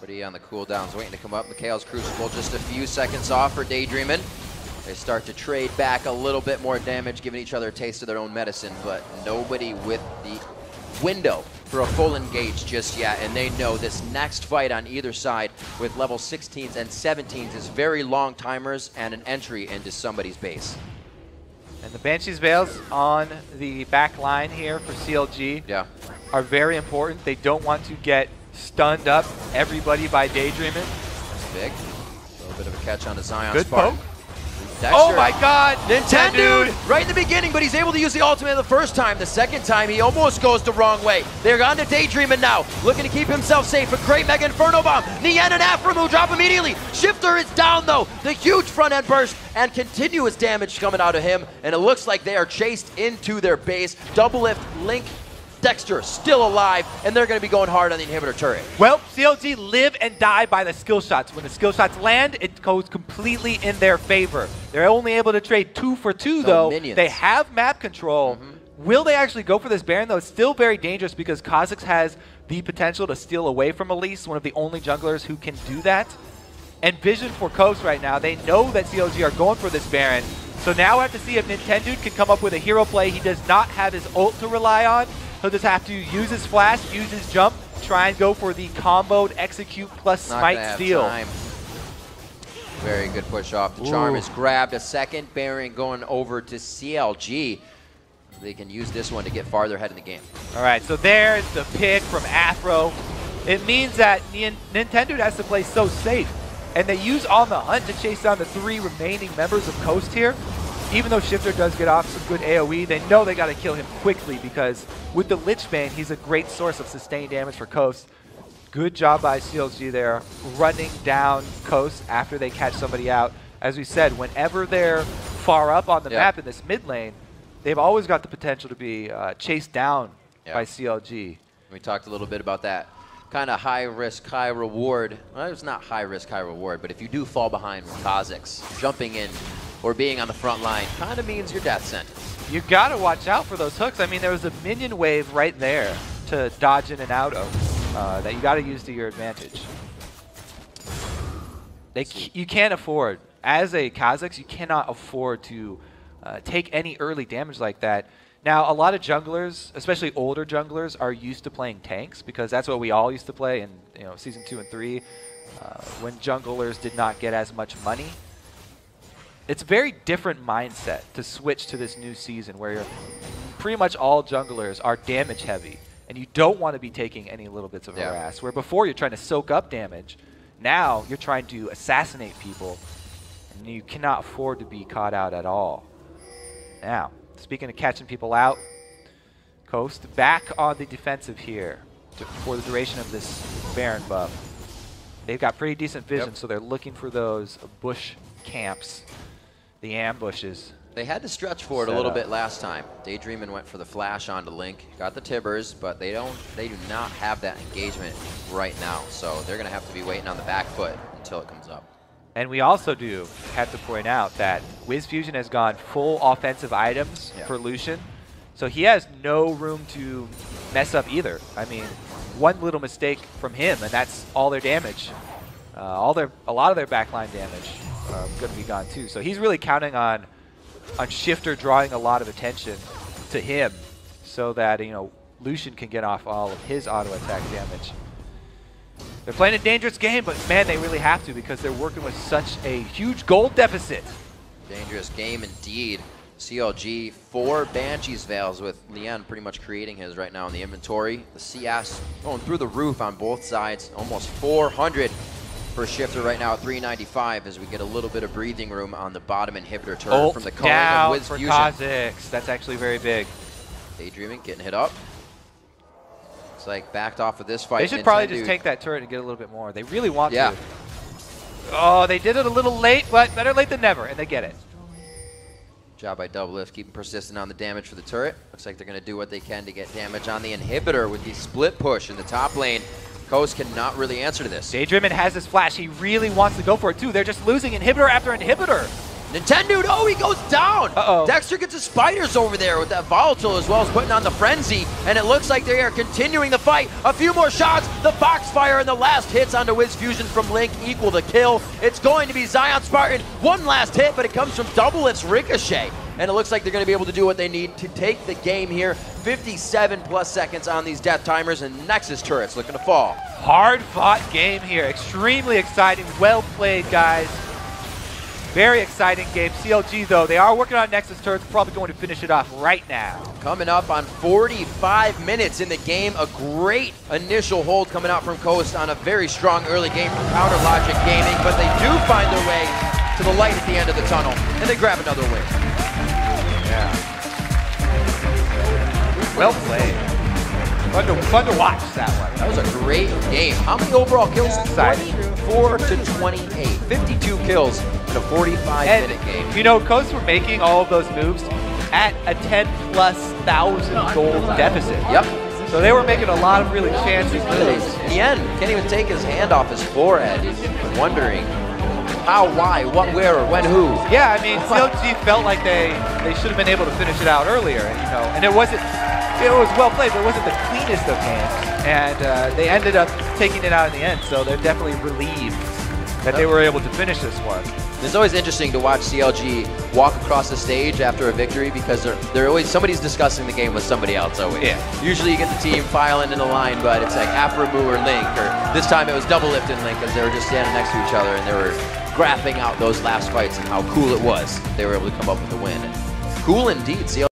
Everybody on the cooldowns waiting to come up. Mikhail's Crucible just a few seconds off for Daydreamin'. They start to trade back a little bit more damage, giving each other a taste of their own medicine, but nobody with the window for a full engage just yet, and they know this next fight on either side with level 16s and 17s is very long timers and an entry into somebody's base. And the Banshee's Veils on the back line here for CLG are very important. They don't want to get stunned up everybody by Daydreamin'. That's big. A little bit of a catch on the Zion's Good part. poke. Dexter. Oh my god! Nintendo right in the beginning, but he's able to use the ultimate the first time. The second time, he almost goes the wrong way. They're on to Daydreamin' now, looking to keep himself safe. A great Mega Inferno Bomb. Nien and Aframu drop immediately. Shifter is down though. The huge front end burst and continuous damage coming out of him. And it looks like they are chased into their base. Double lift, Link, Dexter still alive, and they're going to be going hard on the inhibitor turret. Well, CLG live and die by the skill shots. When the skill shots land, it goes completely in their favor. They're only able to trade 2 for 2, though. Minions. They have map control. Will they actually go for this Baron, though? It's still very dangerous because Kha'Zix has the potential to steal away from Elise, one of the only junglers who can do that. And Vision for Coast right now, they know that CLG are going for this Baron. So now we have to see if Nintendo can come up with a hero play. He does not have his ult to rely on. He'll just have to use his flash, use his jump, try and go for the comboed execute plus smite steal. Very good push off. The charm is grabbed. A second Baron going over to CLG. They can use this one to get farther ahead in the game. All right, so there's the pick from Afro. It means that Nintendo has to play so safe. And they use On the Hunt to chase down the 3 remaining members of Coast here. Even though Shifter does get off some good AoE, they know they got to kill him quickly because with the Lich Bane, he's a great source of sustained damage for Coast. Good job by CLG there, running down Coast after they catch somebody out. As we said, whenever they're far up on the map in this mid lane, they've always got the potential to be chased down by CLG. We talked a little bit about that. Kind of high risk, high reward. Well, it's not high risk, high reward, but if you do fall behind with Kha'Zix, jumping in or being on the front line kind of means your death sentence. You got to watch out for those hooks. I mean, there was a minion wave right there to dodge in and out of that you got to use to your advantage. You can't afford, as a Kha'Zix, you cannot afford to take any early damage like that. Now, a lot of junglers, especially older junglers, are used to playing tanks because that's what we all used to play in Season 2 and 3 when junglers did not get as much money. It's a very different mindset to switch to this new season where pretty much all junglers are damage heavy and you don't want to be taking any little bits of harass. Where before you're trying to soak up damage, now you're trying to assassinate people and you cannot afford to be caught out at all. Now, speaking of catching people out, Coast back on the defensive here for the duration of this Baron buff. They've got pretty decent vision, so they're looking for those bush camps. The ambushes. They had to stretch for it a little bit last time. Daydreamin' went for the flash onto Link, got the Tibbers, but they do not have that engagement right now. So they're gonna have to be waiting on the back foot until it comes up. And we also do have to point out that Wiz Fusion has gone full offensive items for Lucian. So he has no room to mess up either. I mean, one little mistake from him and that's all their damage. A lot of their backline damage going to be gone too. So he's really counting on Shifter drawing a lot of attention to him so that Lucian can get off all of his auto attack damage. They're playing a dangerous game, but man, they really have to because they're working with such a huge gold deficit. Dangerous game indeed. CLG 4 Banshee's Veils with Leon pretty much creating his right now in the inventory. The CS going through the roof on both sides, almost 400 for Shifter right now at 395 as we get a little bit of breathing room on the bottom inhibitor turret from the calling of Wiz Fusion. Kha'Zix. That's actually very big. Daydreamin' getting hit up. Looks like backed off of this fight. They should probably just take that turret and get a little bit more. They really want to. Oh, they did it a little late, but better late than never, and they get it. Job by Double Lift, keeping persistent on the damage for the turret. Looks like they're going to do what they can to get damage on the inhibitor with the split push in the top lane. Coast cannot really answer to this. Daydreamin' has his flash. He really wants to go for it too. They're just losing inhibitor after inhibitor. Nintendo, oh, he goes down. Uh-oh. Dexter gets his spiders over there with that volatile as well as putting on the frenzy, and it looks like they are continuing the fight. A few more shots, the Foxfire and the last hits onto Wiz Fusion from Link equal the kill. It's going to be Zion Spartan, one last hit, but it comes from Doublelift's Ricochet. And it looks like they're going to be able to do what they need to take the game here. 57 plus seconds on these death timers, and Nexus turrets looking to fall. Hard fought game here, extremely exciting, well played, guys. Very exciting game. CLG, though, they are working on Nexus turrets, probably going to finish it off right now. Coming up on 45 minutes in the game, a great initial hold coming out from Coast on a very strong early game from Counter Logic Gaming, but they do find their way to the light at the end of the tunnel, and they grab another win. Yeah. Well played. Fun to watch that one. That was a great game. How many overall kills? Exciting. 24 to 28. 52 kills in a 45-minute game. You know, Coast were making all of those moves at a 10,000+ gold deficit. Yep. So they were making a lot of really chancy moves. In the end, can't even take his hand off his forehead. He's wondering how, why, what, where, or when, who. Yeah, I mean, CLG felt like they should have been able to finish it out earlier, you know, and it was well played, but it wasn't the cleanest of games, and they ended up taking it out in the end, so they're definitely relieved that they were able to finish this one. It's always interesting to watch CLG walk across the stage after a victory because they're always, somebody's discussing the game with somebody else always. Yeah. Usually you get the team filing in a line, but it's like Aframu or Link, or this time it was Doublelift and Link because they were just standing next to each other and they were graphing out those last fights and how cool it was. They were able to come up with a win. Cool indeed. CLG